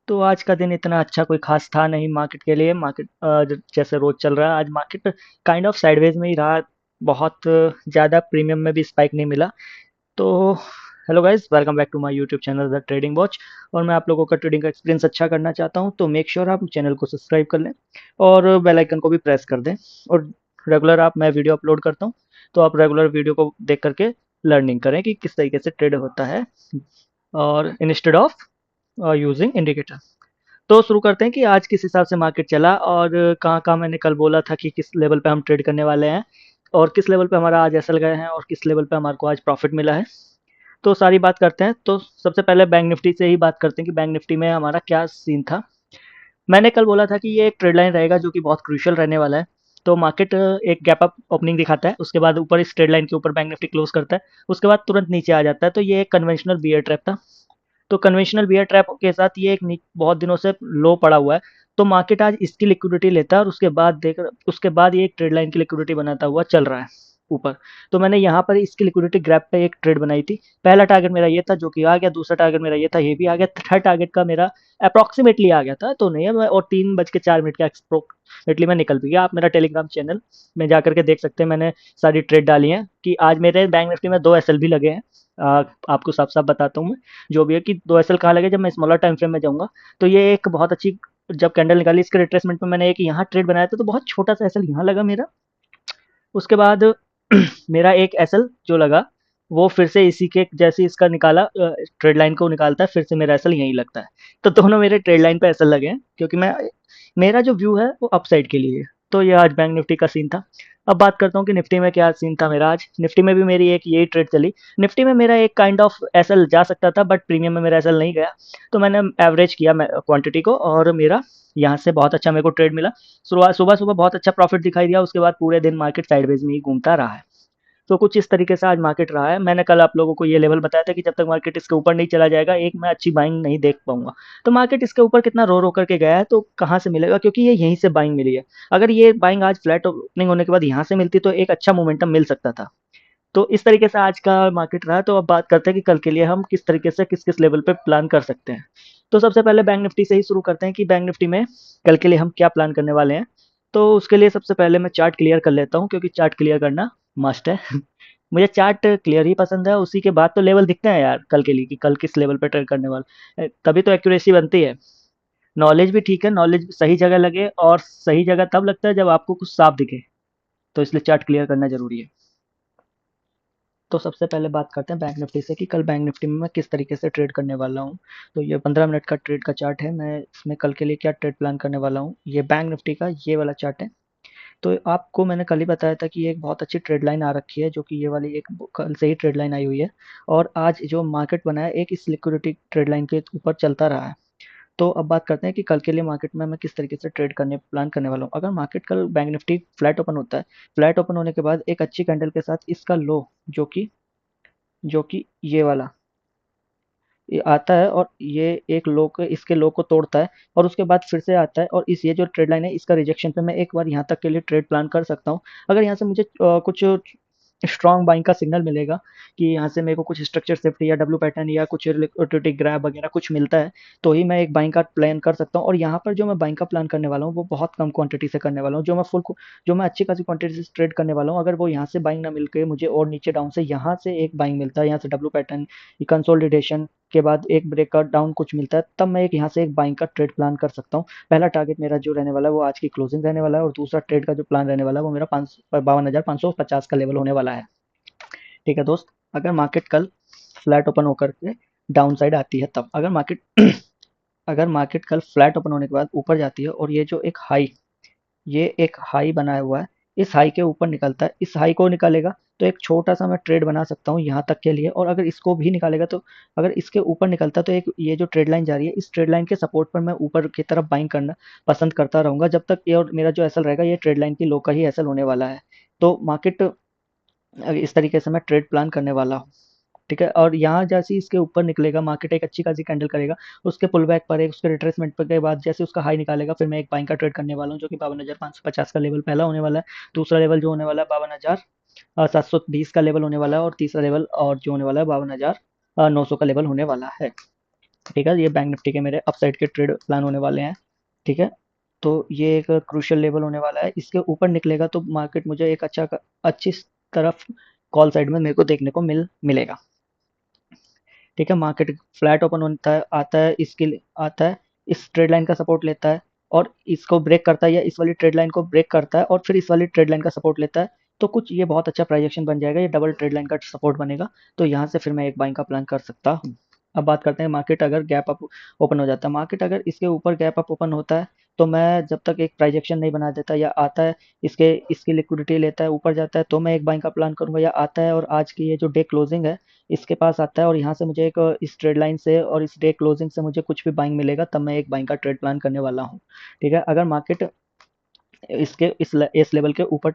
तो आज का दिन इतना अच्छा कोई खास था नहीं मार्केट के लिए। मार्केट जैसे रोज चल रहा है, आज मार्केट काइंड ऑफ साइडवेज में ही रहा। बहुत ज़्यादा प्रीमियम में भी स्पाइक नहीं मिला। तो hello guys, welcome back to my YouTube channel the trading watch. और मैं आप लोगों का ट्रेडिंग का एक्सपीरियंस अच्छा करना चाहता हूं, तो मेक श्योर आप चैनल को सब्सक्राइब कर लें और बेल आइकन को भी प्रेस कर दें। और रेगुलर मैं वीडियो अपलोड करता हूं, तो आप रेगुलर वीडियो को देख करके लर्निंग करें कि किस तरीके से ट्रेड होता है, और इंस्टेड ऑफ यूजिंग इंडिकेटर। तो शुरू करते हैं कि आज किस हिसाब से मार्केट चला, और कहाँ कहाँ मैंने कल बोला था कि किस लेवल पे हम ट्रेड करने वाले हैं, और किस लेवल पे हमारा आज एसएल गए हैं, और किस लेवल पे हमारे को आज प्रॉफिट मिला है। तो सारी बात करते हैं। तो सबसे पहले बैंक निफ्टी से ही बात करते हैं कि बैंक निफ्टी में हमारा क्या सीन था। मैंने कल बोला था कि ये एक ट्रेड लाइन रहेगा जो कि बहुत क्रूशियल रहने वाला है। तो मार्केट एक गैप अप ओपनिंग दिखाता है, उसके बाद ऊपर इस ट्रेड लाइन के ऊपर बैंक निफ्टी क्लोज करता है, उसके बाद तुरंत नीचे आ जाता है। तो ये एक कन्वेंशनल बियर ट्रैप था। तो कन्वेंशनल बियर ट्रैप के साथ ये एक बहुत दिनों से लो पड़ा हुआ है। तो मार्केट आज इसकी लिक्विडिटी लेता है, और उसके बाद ये एक ट्रेड लाइन की लिक्विडिटी बनाता हुआ चल रहा है ऊपर। तो मैंने यहाँ पर इसकी लिक्विडिटी ग्रैप पे एक ट्रेड बनाई थी। पहला टारगेट मेरा ये था जो कि आ गया, दूसरा टारगेट मेरा ये था, ये भी आ गया, थर्ड टारगेट का मेरा अप्रॉक्सीमेटली आ गया था, तो नहीं है मैं, और 3:04 के अप्रॉक्सीमेटली मैं निकल भी गया। आप मेरा टेलीग्राम चैनल में जा करके देख सकते हैं, मैंने सारी ट्रेड डाली है कि आज मेरे बैंक निफ्टी में 2 एसएल भी लगे हैं। आपको साफ साफ बताता हूँ मैं, जो भी है कि 2 एसएल कहाँ लगे। जब मैं स्मॉलर टाइम फ्रेम में जाऊंगा तो ये एक बहुत अच्छी, जब कैंडल निकाली इसके रिट्रेसमेंट में, मैंने एक यहाँ ट्रेड बनाया था, तो बहुत छोटा सा एसएल यहाँ लगा मेरा। उसके बाद मेरा एक एसएल जो लगा, वो फिर से इसी के जैसे इसका निकाला, ट्रेड लाइन को निकालता है, फिर से मेरा एसएल यहीं लगता है। तो दोनों मेरे ट्रेड लाइन पे एसएल लगे हैं, क्योंकि मेरा जो व्यू है वो अपसाइड के लिए है। तो ये आज बैंक निफ्टी का सीन था। अब बात करता हूँ कि निफ्टी में क्या सीन था मेरा आज। निफ्टी में भी मेरी एक यही ट्रेड चली। निफ्टी में मेरा एक काइंड ऑफ एसएल जा सकता था, बट प्रीमियम में मेरा एसएल नहीं गया। तो मैंने एवरेज किया क्वांटिटी को, और मेरा यहाँ से बहुत अच्छा मेरे को ट्रेड मिला। सुबह सुबह सुबह बहुत अच्छा प्रॉफिट दिखाई दिया। उसके बाद पूरे दिन मार्केट साइडवेज में ही घूमता रहा है। तो कुछ इस तरीके से आज मार्केट रहा है। मैंने कल आप लोगों को ये लेवल बताया था कि जब तक मार्केट इसके ऊपर नहीं चला जाएगा, एक मैं अच्छी बाइंग नहीं देख पाऊंगा। तो मार्केट इसके ऊपर कितना रो रो करके गया है, तो कहाँ से मिलेगा, क्योंकि ये यहीं से बाइंग मिली है। अगर ये बाइंग आज फ्लैट ओपनिंग होने के बाद यहाँ से मिलती, तो एक अच्छा मोमेंटम मिल सकता था। तो इस तरीके से आज का मार्केट रहा। तो अब बात करते हैं कि कल के लिए हम किस तरीके से किस किस लेवल पे प्लान कर सकते हैं। तो सबसे पहले बैंक निफ्टी से ही शुरू करते हैं कि बैंक निफ्टी में कल के लिए हम क्या प्लान करने वाले हैं। तो उसके लिए सबसे पहले मैं चार्ट क्लियर कर लेता हूँ, क्योंकि चार्ट क्लियर करना मस्ट है। मुझे चार्ट क्लियर ही पसंद है, उसी के बाद तो लेवल दिखते हैं यार कल के लिए, कि कल किस लेवल पे ट्रेड करने वाला तभी तो एक्यूरेसी बनती है। नॉलेज भी ठीक है, नॉलेज सही जगह लगे, और सही जगह तब लगता है जब आपको कुछ साफ दिखे। तो इसलिए चार्ट क्लियर करना जरूरी है। तो सबसे पहले बात करते हैं बैंक निफ्टी से कि कल बैंक निफ्टी में मैं किस तरीके से ट्रेड करने वाला हूँ। तो ये 15 मिनट का ट्रेड का चार्ट है। मैं इसमें कल के लिए क्या ट्रेड प्लान करने वाला हूँ, ये बैंक निफ्टी का ये वाला चार्ट है। तो आपको मैंने कल ही बताया था कि एक बहुत अच्छी ट्रेड लाइन आ रखी है, जो कि ये वाली एक कल से ही ट्रेड लाइन आई हुई है। और आज जो मार्केट बना है, एक इस लिक्विडिटी ट्रेड लाइन के ऊपर चलता रहा है। तो अब बात करते हैं कि कल के लिए मार्केट में मैं किस तरीके से ट्रेड करने प्लान करने वाला हूँ। अगर मार्केट कल बैंक निफ्टी फ्लैट ओपन होता है, फ्लैट ओपन होने के बाद एक अच्छी कैंडल के साथ इसका लो, जो कि ये वाला ये आता है, और ये एक लो को, इसके लो को तोड़ता है, और उसके बाद फिर से आता है, और इस ये जो ट्रेड लाइन है इसका रिजेक्शन पे मैं एक बार यहाँ तक के लिए ट्रेड प्लान कर सकता हूँ। अगर यहाँ से मुझे कुछ स्ट्रॉन्ग बाइंग का सिग्नल मिलेगा कि यहाँ से मेरे को कुछ स्ट्रक्चर शिफ्ट या डब्ल्यू पैटर्न या कुछ लिक्विडिटी ग्रैब वगैरह कुछ मिलता है, तो ही मैं एक बाइंग का प्लान कर सकता हूँ। और यहाँ पर जो मैं बाइंग का प्लान करने वाला हूँ, वो बहुत कम क्वांटिटी से करने वाला हूँ। जो मैं अच्छी खासी क्वांटिटी से ट्रेड करने वाला हूँ, अगर वो यहाँ से बाइंग ना मिलकर मुझे और नीचे डाउन से यहाँ से एक बाइंग मिलता है, यहाँ से डब्ल्यू पैटर्न कंसोलिडेशन के बाद एक ब्रेकआउट डाउन कुछ मिलता है, तब मैं एक यहाँ से एक बाइंग का ट्रेड प्लान कर सकता हूँ। पहला टारगेट मेरा जो रहने वाला है वो आज की क्लोजिंग रहने वाला है, और दूसरा ट्रेड का जो प्लान रहने वाला है वो मेरा 52,550 का लेवल होने वाला है। ठीक है दोस्त। अगर मार्केट कल फ्लैट ओपन होकर के डाउन साइड आती है, तब अगर मार्केट अगर मार्केट कल फ्लैट ओपन होने के बाद ऊपर जाती है, और ये एक हाई बनाया हुआ है, इस हाई के ऊपर निकलता है, इस हाई को निकालेगा, तो एक छोटा सा मैं ट्रेड बना सकता हूँ यहाँ तक के लिए। और अगर इसको भी निकालेगा, तो अगर इसके ऊपर निकलता है, तो एक ये जो ट्रेड लाइन जा रही है, इस ट्रेड लाइन के सपोर्ट पर मैं ऊपर की तरफ बाइंग करना पसंद करता रहूंगा, जब तक ये, और मेरा जो एसएल रहेगा ये ट्रेड लाइन की लो का ही एसएल होने वाला है। तो मार्केट इस तरीके से मैं ट्रेड प्लान करने वाला हूँ। ठीक है। और यहाँ जैसे ही इसके ऊपर निकलेगा, मार्केट एक अच्छी खासी कैंडल करेगा, उसके पुल बैक पर एक उसके रिट्रेसमेंट पर के बाद जैसे उसका हाई निकालेगा, फिर मैं एक बाइंग का ट्रेड करने वाला हूँ, जो कि 52,550 का लेवल पहला होने वाला है। दूसरा लेवल जो होने वाला है 52,720 का लेवल होने वाला है, और तीसरा लेवल और जो होने वाला है 52,900 का लेवल होने वाला है। ठीक है, ये बैंक निफ्टी के मेरे अपसाइड के ट्रेड प्लान होने वाले हैं। ठीक है, तो ये एक क्रूशियल लेवल होने वाला है, इसके ऊपर निकलेगा तो मार्केट मुझे एक अच्छी तरफ कॉल साइड में मेरे को देखने को मिलेगा। ठीक है, मार्केट फ्लैट ओपन होता है, आता है, इस ट्रेड लाइन का सपोर्ट लेता है और इसको ब्रेक करता है, या इस वाली ट्रेड लाइन को ब्रेक करता है और फिर इस वाली ट्रेड लाइन का सपोर्ट लेता है, तो कुछ ये बहुत अच्छा प्राइस एक्शन बन जाएगा, ये डबल ट्रेड लाइन का सपोर्ट बनेगा, तो यहाँ से फिर मैं एक बाइंग का प्लान कर सकता हूँ। अब बात करते हैं मार्केट अगर गैप अप ओपन हो जाता है, मार्केट अगर इसके ऊपर गैप अप ओपन होता है, तो मैं जब तक एक प्राइस एक्शन नहीं बना देता या आता है इसकी लिक्विडिटी लेता है ऊपर जाता है, तो मैं एक बाइंग का प्लान करूंगा, या आता है और आज की ये जो डे क्लोजिंग है इसके पास आता है और यहाँ से मुझे एक इस ट्रेड लाइन से और इस डे क्लोजिंग से मुझे कुछ भी बाइंग मिलेगा, तब मैं एक बाइंग का ट्रेड प्लान करने वाला हूँ। ठीक है, अगर मार्केट इस लेवल के ऊपर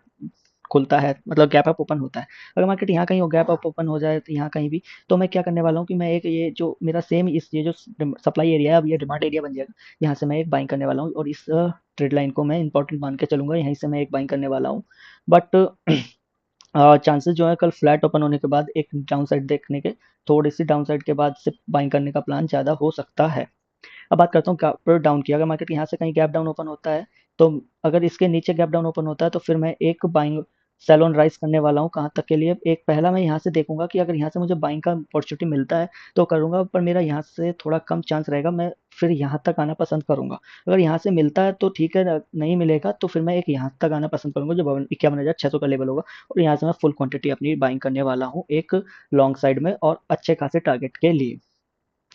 खुलता है, मतलब गैप अप ओपन होता है, अगर मार्केट यहाँ कहीं गैप अप ओपन हो जाए तो यहाँ कहीं भी, तो मैं क्या करने वाला हूँ कि मैं एक ये जो मेरा सेम इस ये जो सप्लाई एरिया है, अब ये डिमांड एरिया बन जाएगा, यहाँ से मैं एक बाइंग करने वाला हूँ और इस ट्रेड लाइन को मैं इंपॉर्टेंट मान के चलूंगा, यहीं से मैं एक बाइंग करने वाला हूँ। बट चांसेस जो है कल फ्लैट ओपन होने के बाद एक डाउन साइड देखने के, थोड़ी सी डाउन साइड के बाद से बाइंग करने का प्लान ज़्यादा हो सकता है। अब बात करता हूँ गैप डाउन की, अगर मार्केट यहाँ से कहीं गैप डाउन ओपन होता है, तो अगर इसके नीचे गैप डाउन ओपन होता है तो फिर मैं एक बाइंग सेल ऑन राइज करने वाला हूँ, कहाँ तक के लिए, एक पहला मैं यहाँ से देखूंगा कि अगर यहाँ से मुझे बाइंग का अपॉर्चुनिटी मिलता है तो करूंगा, पर मेरा यहाँ से थोड़ा कम चांस रहेगा, मैं फिर यहाँ तक आना पसंद करूंगा। अगर यहाँ से मिलता है तो ठीक है, नहीं मिलेगा तो फिर मैं एक यहाँ तक आना पसंद करूंगा जो 51,600 का लेवल होगा, और यहाँ से मैं फुल क्वांटिटी अपनी बाइंग करने वाला हूँ एक लॉन्ग साइड में और अच्छे खासे टारगेट के लिए।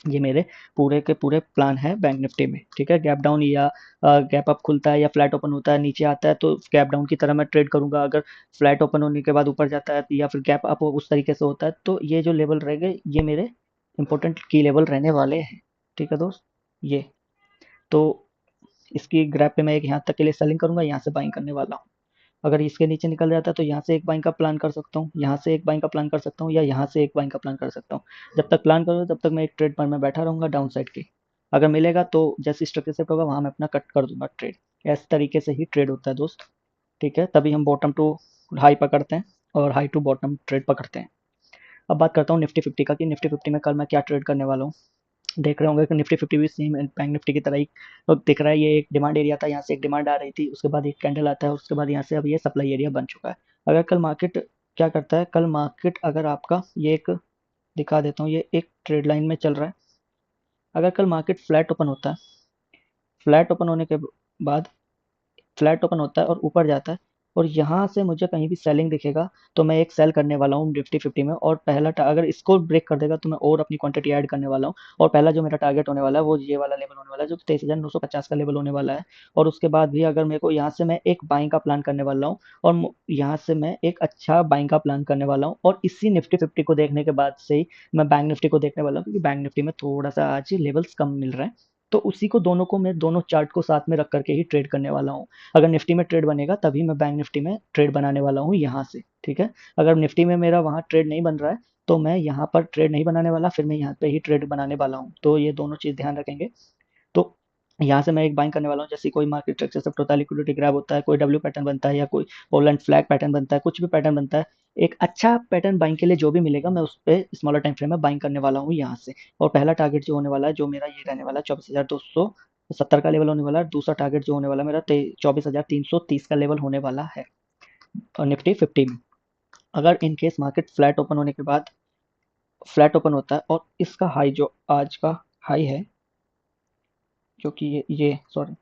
ये मेरे पूरे के पूरे प्लान है बैंक निफ्टी में। ठीक है, गैप डाउन या गैप अप खुलता है या फ्लैट ओपन होता है नीचे आता है तो गैप डाउन की तरह मैं ट्रेड करूंगा, अगर फ्लैट ओपन होने के बाद ऊपर जाता है या फिर गैप अप उस तरीके से होता है, तो ये जो लेवल रहेंगे ये मेरे इंपॉर्टेंट की लेवल रहने वाले हैं। ठीक है दोस्त, ये तो इसकी ग्रैप पे मैं एक यहाँ तक के लिए सेलिंग करूंगा, यहाँ से बाइंग करने वाला हूँ। अगर इसके नीचे निकल जाता है तो यहाँ से एक बाइंग का प्लान कर सकता हूँ, यहाँ से एक बाइंग का प्लान कर सकता हूँ, या यहाँ से एक बाइंग का प्लान कर सकता हूँ। जब तक प्लान करूँ तब तक मैं एक ट्रेड पर मैं बैठा रहूँगा डाउन साइड की, अगर मिलेगा तो जैसे स्ट्रक्चर सेट होगा वहाँ मैं अपना कट कर दूंगा ट्रेड। इस तरीके से ही ट्रेड होता है दोस्त। ठीक है, तभी हम बॉटम टू हाई पकड़ते हैं और हाई टू बॉटम ट्रेड पकड़ते हैं। अब बात करता हूँ निफ्टी फिफ्टी का, कि निफ्टी फिफ्टी में कल मैं क्या ट्रेड करने वाला हूँ। देख रहे होंगे कि निफ्टी फिफ्टी भी सेम बैंक निफ्टी की तरह ही तो दिख रहा है, ये एक डिमांड एरिया था, यहाँ से एक डिमांड आ रही थी, उसके बाद एक कैंडल आता है, उसके बाद यहाँ से अब ये सप्लाई एरिया बन चुका है। अगर कल मार्केट क्या करता है, कल मार्केट अगर आपका ये एक दिखा देता हूँ, ये एक ट्रेड लाइन में चल रहा है, अगर कल मार्केट फ्लैट ओपन होता है, फ्लैट ओपन होने के बाद फ्लैट ओपन होता है और ऊपर जाता है और यहाँ से मुझे कहीं भी सेलिंग दिखेगा, तो मैं एक सेल करने वाला हूँ निफ्टी फिफ्टी में, और अगर इसको ब्रेक कर देगा तो मैं और अपनी क्वांटिटी ऐड करने वाला हूँ, और पहला जो मेरा टारगेट होने वाला है वो ये वाला लेवल होने वाला है जो 23,950 का लेवल होने वाला है। और उसके बाद भी अगर मेरे को यहाँ से मैं एक बाइंग का प्लान करने वाला हूँ, और यहाँ से मैं एक अच्छा बाइंग का प्लान करने वाला हूँ, और इसी निफ्टी फिफ्टी को देखने के बाद से ही मैं बैंक निफ्टी को देखने वाला हूँ, क्योंकि बैंक निफ्टी में थोड़ा सा आज लेवल्स कम मिल रहा है, तो उसी को दोनों को मैं दोनों चार्ट को साथ में रख करके ही ट्रेड करने वाला हूँ। अगर निफ्टी में ट्रेड बनेगा तभी मैं बैंक निफ्टी में ट्रेड बनाने वाला हूँ यहाँ से। ठीक है, अगर निफ्टी में मेरा वहाँ ट्रेड नहीं बन रहा है तो मैं यहाँ पर ट्रेड नहीं बनाने वाला, फिर मैं यहाँ पे ही ट्रेड बनाने वाला हूँ, तो ये दोनों चीज़ ध्यान रखेंगे। तो यहाँ से मैं एक बाइंग करने वाला हूँ, जैसे कोई मार्केट स्ट्रक्चर शिफ्ट होता है, लिक्विडिटी ग्रैब होता है, कोई डब्ल्यू पैटर्न बनता है या कोई पोलैंड फ्लैग पैटर्न बनता है, कुछ भी पैटर्न बनता है, एक अच्छा पैटर्न बाइंग के लिए जो भी मिलेगा मैं उस पर स्मॉलर टाइम फ्रेम में बाइंग करने वाला हूँ यहाँ से। और पहला टारगेट जो होने वाला है जो मेरा ये रहने वाला है 24,270 का लेवल होने वाला है, दूसरा टारगेट जो होने वाला है मेरा 24,330 का लेवल होने वाला है और निफ्टी फिफ्टी में। अगर in case market flat open होने के बाद फ्लैट ओपन होता है और इसका हाई जो आज का हाई है, जो कि ये सॉरी,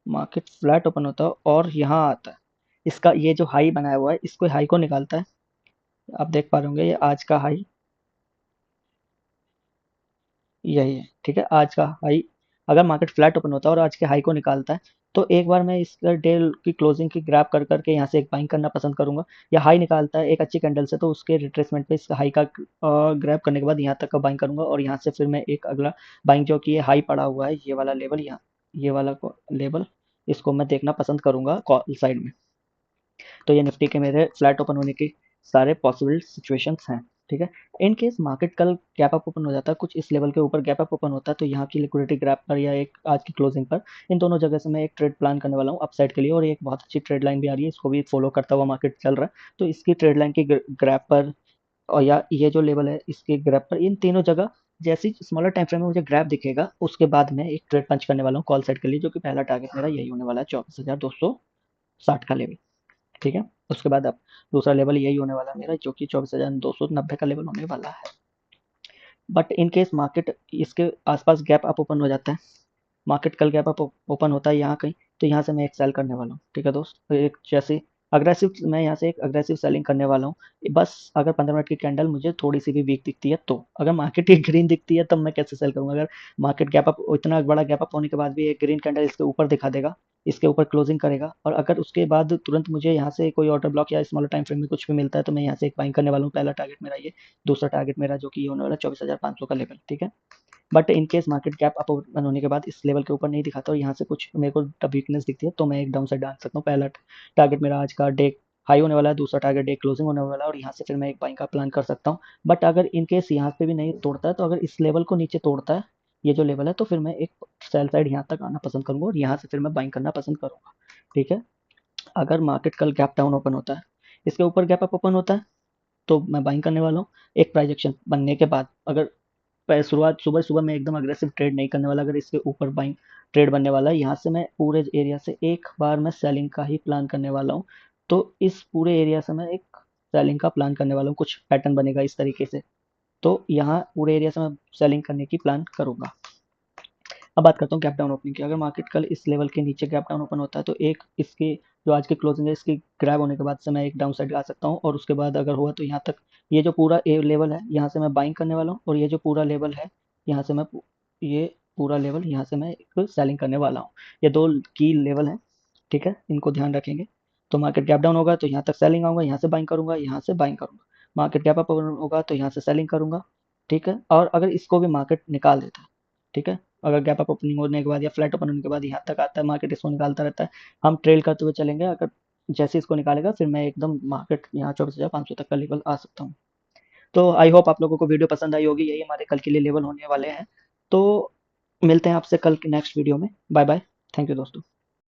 मार्केट फ्लैट ओपन होता है और यहाँ आता है, इसका ये जो हाई बनाया हुआ है इसको हाई को निकालता है, आप देख पा रहे होंगे ये आज का हाई यही है। ठीक है, आज का हाई अगर मार्केट फ्लैट ओपन होता है और आज के हाई को निकालता है, तो एक बार मैं इस डे की क्लोजिंग की ग्रैब कर करके यहाँ से एक बाइंग करना पसंद करूंगा, या हाई निकालता है एक अच्छी कैंडल से तो उसके रिट्रेसमेंट पे इस हाई का ग्रैब करने के बाद यहाँ तक का बाइंग करूंगा, और यहाँ से फिर मैं एक अगला बाइंग जो कि ये हाई पड़ा हुआ है ये वाला लेवल, यहाँ ये वाला लेवल इसको मैं देखना पसंद करूंगा कॉल साइड में। तो ये निफ्टी के मेरे फ्लैट ओपन होने की सारे पॉसिबल सिचुएशंस हैं। ठीक है, इन केस मार्केट कल गैप अप ओपन हो जाता है, कुछ इस लेवल के ऊपर गैप अप ओपन होता है, तो यहाँ की लिक्विडिटी ग्रैप पर या एक आज की क्लोजिंग पर इन दोनों जगह से मैं एक ट्रेड प्लान करने वाला हूँ अपसाइड के लिए, और एक बहुत अच्छी ट्रेड लाइन भी आ रही है, इसको भी फॉलो करता हुआ मार्केट चल रहा है, तो इसकी ट्रेड लाइन की ग्रैप पर और या ये जो लेवल है इसके ग्रैप पर, इन तीनों जगह जैसे ही स्मॉलर टाइम फ्रेम में मुझे ग्रैप दिखेगा, उसके बाद मैं एक ट्रेड पंच करने वाला हूँ कॉल साइड के लिए, जो कि पहला टारगेट मेरा यही होने वाला है, 24,260 का लेवल। ठीक है, उसके बाद अब दूसरा लेवल यही होने वाला है मेरा, जो कि 24,290 का लेवल होने वाला है। बट इन केस मार्केट इसके आसपास गैप अप ओपन हो जाता है, मार्केट कल गैप अप ओपन होता है यहाँ कहीं, तो यहाँ से मैं एक सेल करने वाला हूँ। ठीक है दोस्त, तो एक जैसे अग्रेसिव, मैं यहाँ से एक अग्रेसिव सेलिंग करने वाला हूँ। बस अगर 15 मिनट की कैंडल मुझे थोड़ी सी भी वीक दिखती है, तो अगर मार्केट की ग्रीन दिखती है तब मैं कैसे सेल करूँगा? अगर मार्केट गैप अप, इतना बड़ा गैप अप होने के बाद भी एक ग्रीन कैंडल इसके ऊपर दिखा देगा, इसके ऊपर क्लोजिंग करेगा, और अगर उसके बाद तुरंत मुझे यहाँ से कोई ऑर्डर ब्लॉक या स्मॉलर टाइम फ्रेम में कुछ भी मिलता है, तो मैं यहाँ से एक बाइंग करने वाला हूँ। पहला टारगेट मेरा ये, दूसरा टारगेट मेरा जो कि ये होने वाला 24,500 का लेवल। ठीक है, but in case market gap up open होने के बाद इस लेवल के ऊपर नहीं दिखाता और यहाँ से कुछ मेरे को वीकनेस दिखती है, तो मैं एक डाउन साइड डाल सकता हूँ। पहला टारगेट मेरा आज का डे हाई होने वाला है, दूसरा टारगेट डे क्लोजिंग होने वाला है, और यहाँ से फिर मैं एक बाइंग का प्लान कर सकता हूँ। बट अगर इन केस यहाँ पे भी नहीं तोड़ता है, तो अगर इस लेवल को नीचे तोड़ता है, ये जो लेवल है, तो फिर मैं एक सेल साइड यहाँ तक आना पसंद करूंगा, और यहाँ से फिर मैं बाइंग करना पसंद करूंगा। ठीक है, अगर मार्केट कल गैप डाउन ओपन होता है, इसके ऊपर गैप अप ओपन होता है, तो मैं बाइंग करने वाला हूँ। एक प्राइस एक्शन बनने के बाद, अगर शुरुआत सुबह सुबह में एकदम अग्रेसिव ट्रेड नहीं करने वाला, अगर इसके ऊपर बाइंग ट्रेड बनने वाला है, यहाँ से मैं पूरे एरिया से एक बार मैं सेलिंग का ही प्लान करने वाला हूँ। तो इस पूरे एरिया से मैं एक सेलिंग का प्लान करने वाला हूँ, कुछ पैटर्न बनेगा इस तरीके से। तो यहाँ पूरे एरिया से मैं सेलिंग करने की प्लान करूंगा। अब बात करता हूँ गैप डाउन ओपनिंग की। अगर मार्केट कल इस लेवल के नीचे गैप डाउन ओपन होता है, तो एक इसकी जो आज की क्लोजिंग है, इसकी ग्रैब होने के बाद से मैं एक डाउन साइड आ सकता हूँ, और उसके बाद अगर हुआ तो यहाँ तक, ये जो पूरा ए लेवल है, यहाँ से मैं बाइंग करने वाला हूँ, और ये जो पूरा लेवल है, यहाँ से मैं ये पूरा लेवल यहाँ से मैं एक सेलिंग करने वाला हूँ। ये दो की लेवल है। ठीक है, इनको ध्यान रखेंगे। तो मार्केट गैप डाउन होगा तो यहाँ तक सेलिंग आऊंगा, यहाँ से बाइंग करूंगा, यहाँ से बाइंग करूंगा। मार्केट गैप अप होगा तो यहाँ से सेलिंग करूंगा। ठीक है, और अगर इसको भी मार्केट निकाल देता है, ठीक है, अगर गैप अप ओपनिंग होने के बाद या फ्लैट ओपन होने के बाद यहाँ तक आता है, मार्केट इसको निकालता रहता है, हम ट्रेल करते हुए चलेंगे। अगर जैसे इसको निकालेगा, फिर मैं एकदम मार्केट यहाँ 24,500 तक का लेवल आ सकता हूँ। तो आई होप आप लोगों को वीडियो पसंद आई होगी। यही हमारे कल के लिए लेवल होने वाले हैं। तो मिलते हैं आपसे कल के नेक्स्ट वीडियो में। Bye bye. थैंक यू दोस्तों।